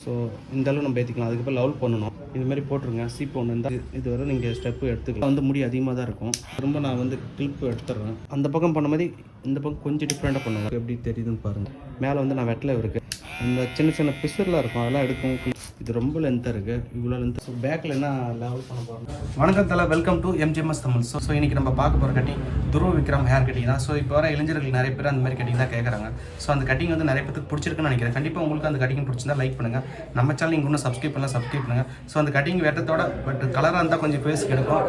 So இந்த அளவு நம்ம ஏற்றிக்கலாம். அதுக்கப்புறம் லெவல் பண்ணணும். இதுமாரி போட்டுருங்க. சீப்பு ஒன்று இருந்தால் இது வரை நீங்கள் ஸ்டெப்பு எடுத்துக்கலாம். வந்து முடி அதிகமாக தான் இருக்கும். திரும்ப நான் வந்து கிளிப்பு எடுத்துடுறேன். அந்த பக்கம் பண்ண மாதிரி இந்த பக்கம் கொஞ்சம் டிஃப்ரெண்ட்டாக பண்ணுவேன். எப்படி தெரியுதுன்னு பாருங்கள். மேலே வந்து நான் வெட்டில் இருக்குது. இந்த சின்ன சின்ன பிசுரெலாம் இருக்கும், அதெல்லாம் எடுக்கும். இது ரொம்ப லென்த்தாக இருக்குது. இவ்வளோ லென்த். ஸோ பேக்கில் என்ன லெவல் பண்ண போகிறோம். வணக்கம் தலை, welcome to Mgms Tamil. So இன்றைக்கி நம்ம பார்க்க போகிற cutting Dhruv Vikram hair cutting தான். ஸோ இப்போ வர இளைஞர்கள் நிறைய பேர் அந்த மாதிரி கட்டிங் தான் கேட்குறாங்க. ஸோ அந்த கட்டிங் வந்து நிறைய பேருக்கு பிடிச்சிருக்குன்னு நினைக்கிறேன். கண்டிப்பாக உங்களுக்கு அந்த கட்டிங் பிடிச்சிருந்தா லைக் பண்ணுங்கள். நம்ம சேனல் நீங்கள் இன்னும் சப்ஸ்கிரைப் பண்ணுங்கள். ஸோ அந்த கட்டிங் வெட்டத்தோட பட் கலராக இருந்தால் கொஞ்சம் ஃபேஸ் கிடைக்கும்.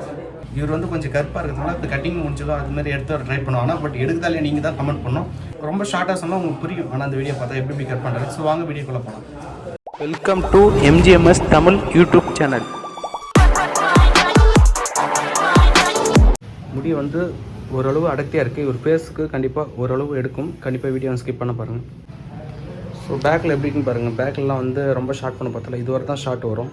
இவர் வந்து கொஞ்சம் கருப்பாக இருக்கிறதுனால இந்த கட்டிங் முடிச்சதோ அது மாதிரி எடுத்து ட்ரை பண்ணுவாங்க. பட் எடுக்குதாலே நீங்கள் தான் கமெண்ட் பண்ணணும். ரொம்ப ஷார்ட்டாக சொன்னால் உங்களுக்கு புரியும். ஆனால் அந்த வீடியோ பார்த்தா எப்படி கட் பண்ணுறது. ஸோ வாங்க வீடியோக்குள்ளே போகலாம். Welcome to Mgms Tamil YouTube channel. முடி வந்து ஓரளவு அடர்த்தியாக இருக்குது. ஒரு ஃபேஸுக்கு கண்டிப்பாக ஓரளவு எடுக்கும். கண்டிப்பாக வீடியோ ஸ்கிப் பண்ண பாருங்கள். ஸோ பேக்கில் எப்படி இருக்குன்னு பாருங்கள். பேக்கில்லாம் வந்து ரொம்ப ஷார்ட் பண்ண பார்த்தல, இது வரை தான் ஷார்ட் வரும்.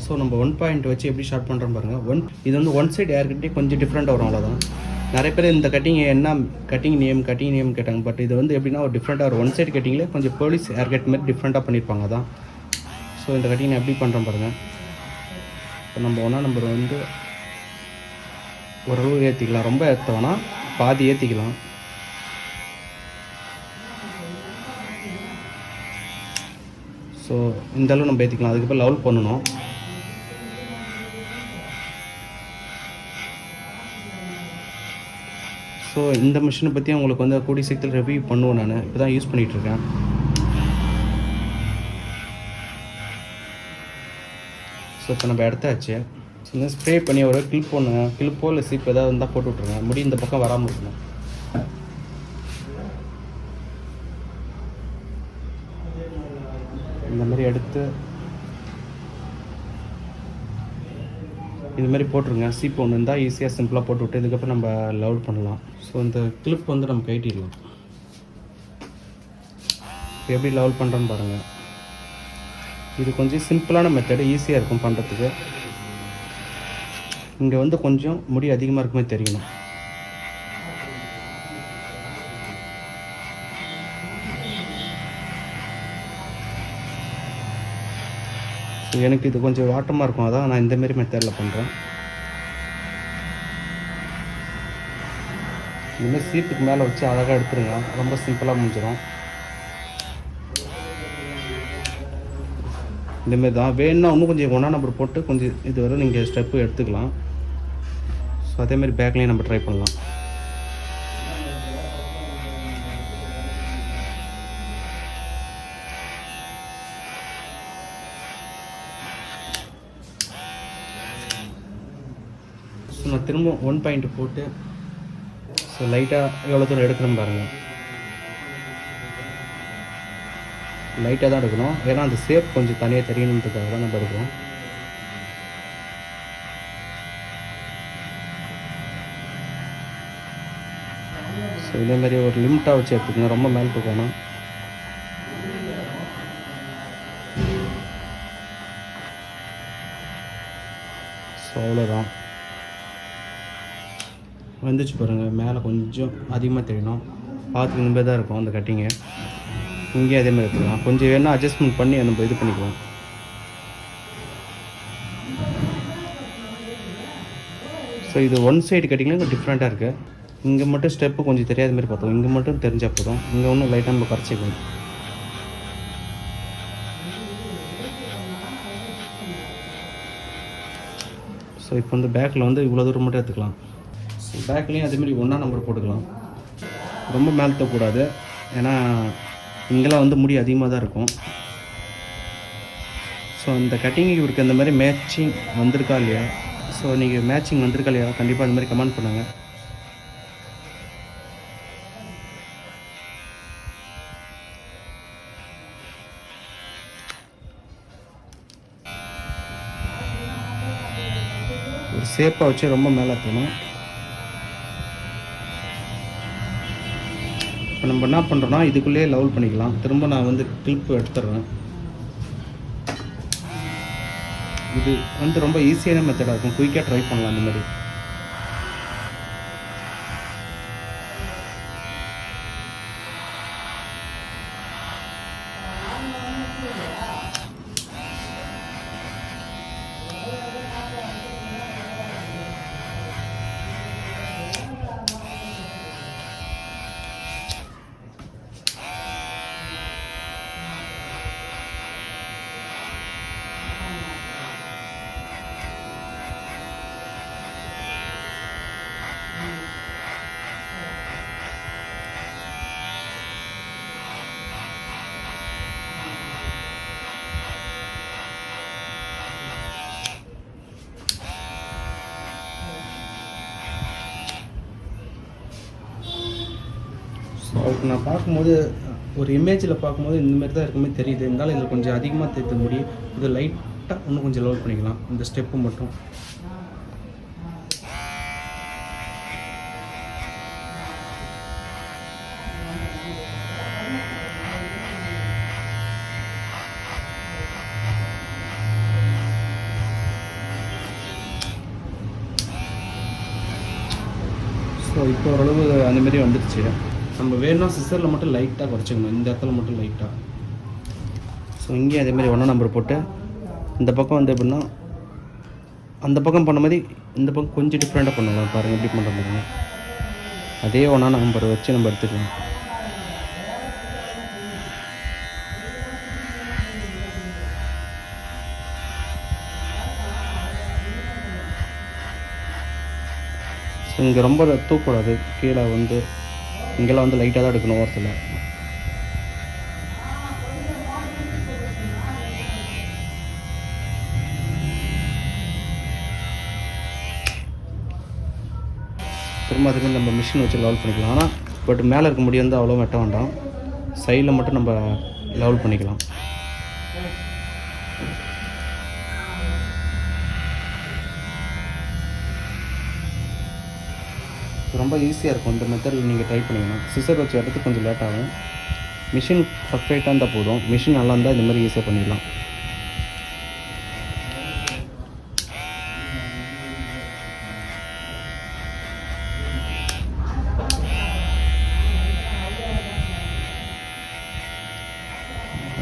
ஸோ நம்ம 1 பாயிண்ட் வச்சு எப்படி ஷார்ட் பண்ணுறோம் பாருங்கள். இது வந்து ஒன் சைடு ஹேர் கட்டி கொஞ்சம் டிஃப்ரெண்ட்டாக வரும், அவ்வளோதான். நிறைய பேர் இந்த கட்டிங் என்ன கட்டிங் நேம் கேட்டாங்க. பட் இது வந்து எப்படின்னா ஒரு டிஃப்ரெண்ட்டாக ஒரு ஒன் சைடு கட்டிங்கில் கொஞ்சம் போலீஸ் ஹேர் கட் மாதிரி டிஃப்ரெண்ட்டாக பண்ணியிருப்பாங்க தான். ஸோ இந்த கட்டிங் எப்படி பண்ணுறோம் பாருங்கள். இப்போ நம்ம ஒன்றா நம்பர் வந்து ஓரளவு ஏற்றிக்கலாம். ரொம்ப ஏற்றோன்னா பாதி ஏற்றிக்கலாம். ஸோ இந்த அளவு நம்ம ஏற்றிக்கலாம். அதுக்கப்புறம் லெவல் பண்ணணும். ஸோ இந்த மிஷினை பற்றி உங்களுக்கு வந்து கூடிய சீக்கிரத்தில் ரிவ்யூ பண்ணுவேன். நான் இப்போ தான் யூஸ் பண்ணிகிட்ருக்கேன். ஸோ இப்போ நம்ம எடுத்தாச்சு. ஸோ ஸ்ப்ரே பண்ணி ஒரு கிளிப்போ இல்லை சீப் ஏதாவது இருந்தால் போட்டு விட்ருங்க. முடி இந்த பக்கம் வராமல் இருக்கணும். இந்த மாதிரி எடுத்து இதுமாரி போட்டுருங்க. சீப்பு ஒன்று இருந்தால் ஈஸியாக சிம்பிளாக போட்டு விட்டு இதுக்கப்புறம் நம்ம லெவல் பண்ணலாம். ஸோ இந்த கிளிப் வந்து நம்ம கைட்டிடலாம். எப்படி லெவல் பண்ணுறோன்னு பாருங்கள். இது கொஞ்சம் சிம்பிளான மெத்தடு, ஈஸியாக இருக்கும் பண்ணுறதுக்கு. இங்கே வந்து கொஞ்சம் முடி அதிகமாக இருக்குமே தெரியணும். எனக்கு இது கொஞ்சம் வாட்டமாக இருக்கும், அதான் நான் இந்தமாரி மெத்தடில் பண்ணுறேன். இனிமேல் சீப்புக்கு மேலே வச்சு அழகாக எடுத்துருங்க. ரொம்ப சிம்பிளாக முடிஞ்சிடும். இந்தமாரி தான் வேணும்னா இன்னும் கொஞ்சம் 1 நம்பர் போட்டு கொஞ்சம் இது வரை நீங்கள் ஸ்டெப்பு எடுத்துக்கலாம். ஸோ அதேமாதிரி பேக்லேயும் நம்ம ட்ரை பண்ணலாம். ஸோ நான் திரும்ப 1 பாயிண்ட் போட்டு ஸோ லைட்டாக எவ்வளோ தூரம் எடுக்கணும் பாருங்கள். லைட்டாக தான் எடுக்கணும், ஏன்னா அந்த ஷேப் கொஞ்சம் தனியாக தெரியணுன்றதுக்காக தான் நம்ம எடுக்கிறோம். ஸோ இதேமாதிரி ஒரு லிமிட்டாக வச்சு எடுத்துக்கணும். ரொம்ப மேலே போகணும். ஸோ அவ்வளோதான் வந்துச்சு பாருங்கள். மேலே கொஞ்சம் அதிகமாக தெரியணும். பார்த்துக்கு இந்த மாதிரி தான் இருக்கும் அந்த கட்டிங்கு. இங்கேயும் அதேமாதிரி எடுத்துக்கலாம். கொஞ்சம் வேணால் அட்ஜஸ்ட்மெண்ட் பண்ணி நம்ம இது பண்ணிக்கலாம். ஸோ இது ஒன் சைடு கட்டிங்லாம் கொஞ்சம் டிஃப்ரெண்ட்டாக இருக்குது. இங்கே மட்டும் ஸ்டெப்பு கொஞ்சம் தெரியாத மாதிரி பார்த்தோம். இங்கே மட்டும் தெரிஞ்சால் போதும். இங்கே ஒன்றும் லைட்டாக நம்ம குறைச்சிக்கணும். ஸோ இப்போ வந்து பேக்கில் வந்து இவ்வளோ தூரம் மட்டும் எடுத்துக்கலாம். ஸோ பேக்லேயும் அதேமாதிரி 1 நம்பர் போட்டுக்கலாம். ரொம்ப மேலே தரக்கூடாது, ஏன்னா இங்கெல்லாம் வந்து முடி அதிகமாக தான் இருக்கும். ஸோ இந்த கட்டிங்கு இவருக்கு அந்த மாதிரி மேட்சிங் வந்திருக்கா இல்லையா? ஸோ நீங்கள் மேட்சிங் வந்திருக்கா இல்லையா கண்டிப்பாக அந்த மாதிரி கமெண்ட் பண்ணுங்கள். ஒரு ஷேப்பாக வச்சு ரொம்ப மேலே தரணும். இப்போ நம்ம என்ன பண்ணுறோன்னா இதுக்குள்ளேயே லெவல் பண்ணிக்கலாம். திரும்ப நான் வந்து கிளிப்பு எடுத்துடுறேன். இது வந்து ரொம்ப ஈஸியான மெத்தடாக இருக்கும். குயிக்காக ட்ரை பண்ணலாம். இந்த மாதிரி நான் பார்க்கும்போது ஒரு இமேஜில் பார்க்கும்போது இந்தமாரி தான் இருக்குமே தெரியுது. இருந்தாலும் இதில் கொஞ்சம் அதிகமாக தெரியுது முடி. இது லைட்டாக இன்னும் கொஞ்சம் லெவல் பண்ணிக்கலாம் இந்த ஸ்டெப்பு மட்டும். ஸோ இப்போ ஓரளவு அந்தமாரி வந்துடுச்சு. நம்ம வேணும்னா சிசரில் மட்டும் லைட்டாக குறைச்சிக்கணும், இந்த இடத்துல மட்டும் லைட்டாக. ஸோ இங்கேயும் அதேமாதிரி 1 நம்பர் போட்டு இந்த பக்கம் வந்து எப்படின்னா அந்த பக்கம் பண்ண மாதிரி இந்த பக்கம் கொஞ்சம் டிஃப்ரெண்ட்டாக பண்ணலாம். பாருங்கள் எப்படி பண்ணுற பாருங்க. அதே 1 நம்பர் வச்சு நம்ம எடுத்துக்கலாம். ஸோ இங்கே ரொம்ப தூக்கக்கூடாது, கீழே வந்து இங்கெல்லாம் வந்து லைட்டாக தான் எடுக்கணும் ஓரத்தில். திரும்ப அதுக்கு நம்ம மிஷின் வச்சு லெவல் பண்ணிக்கலாம். ஆனால் பட் மேலே இருக்க முடி வந்து அவ்வளோ வெட்ட வேண்டாம், சைடில் மட்டும் நம்ம லெவல் பண்ணிக்கலாம். ரொம்ப ஈஸியாக இருக்கும் இந்த மெத்தடில் நீங்கள் ட்ரை பண்ணிங்கன்னா. சிசர் வச்சு எடுத்து கொஞ்சம் லேட் ஆகும். மிஷின் பர்ஃபெக்டாக இருந்தால் போதும். மிஷின் நல்லா இருந்தால் இந்த மாதிரி ஈஸியாக பண்ணிடலாம்.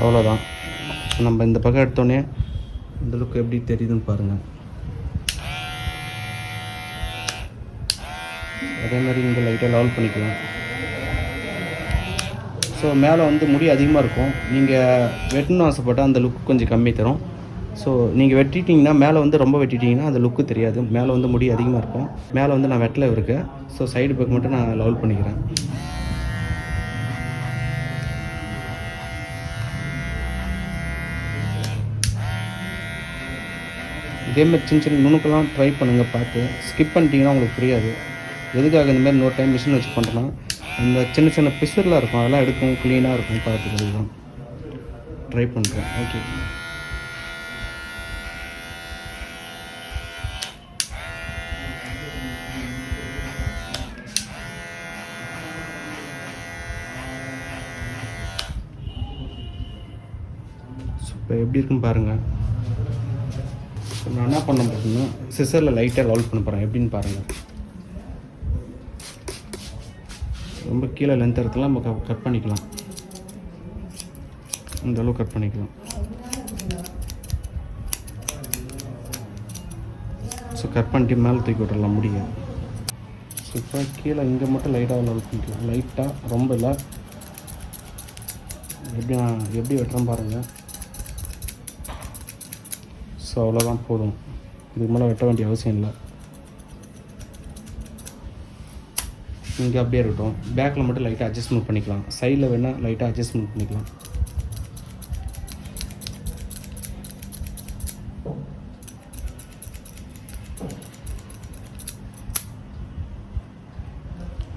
அவ்வளோதான். நம்ம இந்த பக்கம் எடுத்தோடனே இந்த லுக் எப்படி தெரியுதுன்னு பாருங்கள். அதே மாதிரி இங்கே லைட்டாக லெவல் பண்ணிக்கலாம். ஸோ மேலே வந்து முடி அதிகமாக இருக்கும். நீங்கள் வெட்டணும்னு ஆசைப்பட்டால் அந்த லுக் கொஞ்சம் கம்மி தரும். ஸோ நீங்கள் வெட்டிட்டிங்கன்னா மேலே வந்து ரொம்ப வெட்டிட்டிங்கன்னா அந்த லுக்கு தெரியாது. மேலே வந்து முடி அதிகமாக இருக்கும். மேலே வந்து நான் வெட்டல இருக்கேன். ஸோ சைடு பக்கம் மட்டும் நான் லெவல் பண்ணிக்கிறேன். இதேமாதிரி சின்ன சின்ன நுணுக்கெல்லாம் ட்ரை பண்ணுங்கள். பார்த்து ஸ்கிப் பண்ணிட்டீங்கன்னா உங்களுக்கு புரியாது. எதுக்காக இந்தமாதிரி இன்னொரு டைம் மிஷின் வச்சு பண்ணுறோன்னா இந்த சின்ன சின்ன பிசுரெலாம் இருக்கும், அதெல்லாம் எடுக்கும், க்ளீனாக இருக்கும் பார்த்துக்கிறது தான் ட்ரை பண்ணுறேன். ஓகே, இப்போ எப்படி இருக்குன்னு பாருங்கள். நான் என்ன பண்ண போகிறேன்னா சிசரில் லைட்டாக லெவல் பண்ண போகிறேன். எப்படின்னு பாருங்கள். ரொம்ப கீழே லென்த் எடுத்துலாம் நம்ம கட் பண்ணிக்கலாம். இந்த அளவு கட் பண்ணிக்கலாம். ஸோ கட் பண்ணிட்டு மேலே தூக்கி விட்டுடலாம் முடியும். ஸோ இப்போ கீழே இங்கே மட்டும் லைட்டாக லெவல் பண்ணிக்கலாம். லைட்டாக, ரொம்ப இல்லை. எப்படி வெட்டுறேன் பாருங்கள். ஸோ அவ்வளோதான், போதும். இதுக்கு மேலே வெட்ட வேண்டிய அவசியம் இல்லை. இங்கே அப்படியே இருக்கட்டும். பேக்கில் மட்டும் லைட்டாக அட்ஜஸ்ட்மெண்ட் பண்ணிக்கலாம். சைடில் வேணால் லைட்டாக அட்ஜஸ்ட்மெண்ட் பண்ணிக்கலாம்.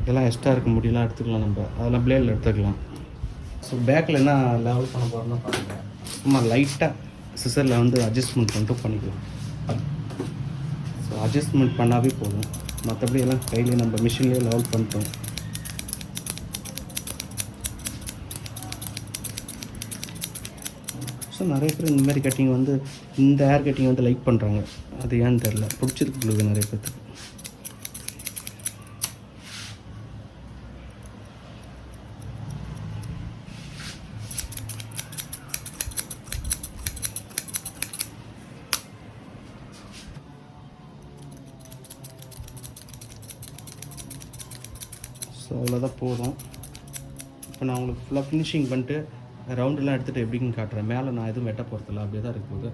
இதெல்லாம் எக்ஸ்ட்ரா இருக்க முடியலாம் எடுத்துக்கலாம். நம்ம அதெல்லாம் பிளேடில் எடுத்துக்கலாம். ஸோ பேக்கில் என்ன லெவல் பண்ண போகிறோம்னா பாருங்கள். சும்மா லைட்டாக சிசரில் வந்து அட்ஜஸ்ட்மெண்ட் பண்ணிக்கலாம். ஸோ அட்ஜஸ்ட்மெண்ட் பண்ணாவே போதும். மற்றபடி எல்லாம் கையிலே நம்ம மிஷின்லேயே லெவல் பண்ணிட்டோம். ஸோ நிறைய பேர் இந்த மாதிரி கட்டிங் வந்து இந்த ஹேர் கட்டிங் வந்து லைக் பண்ணுறாங்க. அது ஏன்னு தெரில, பிடிச்சிருக்கு நிறைய பேர்த்துக்கு. ஸோ அவ்வளோதான், போதும். இப்போ நான் உங்களுக்கு ஃபுல்லாக ஃபினிஷிங் பண்ணிட்டு ரவுண்டெல்லாம் எடுத்துகிட்டு எப்படின்னு காட்டுறேன். மேலே நான் எதுவும் வெட்ட போகிறதில்ல, அப்படியே தான் இருக்குது.